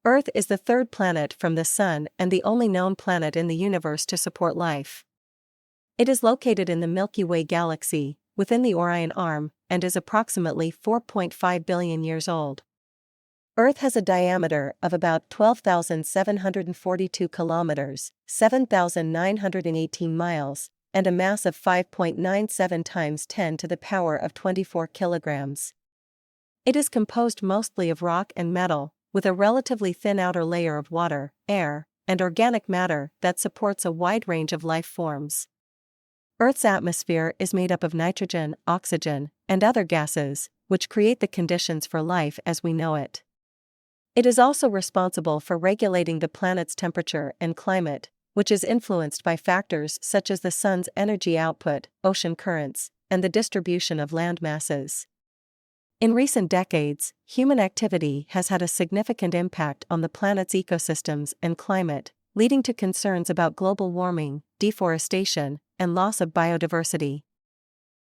Earth is the third planet from the Sun and the only known planet in the universe to support life. It is located in the Milky Way galaxy, within the Orion Arm, and is approximately 4.5 billion years old. Earth has a diameter of about 12,742 kilometers, 7,918 miles, and a mass of 5.97 times 10 to the power of 24 kilograms. It is composed mostly of rock and metal, with a relatively thin outer layer of water, air, and organic matter that supports a wide range of life forms. Earth's atmosphere is made up of nitrogen, oxygen, and other gases, which create the conditions for life as we know it. It is also responsible for regulating the planet's temperature and climate, which is influenced by factors such as the sun's energy output, ocean currents, and the distribution of land masses. In recent decades, human activity has had a significant impact on the planet's ecosystems and climate, leading to concerns about global warming, deforestation, and loss of biodiversity.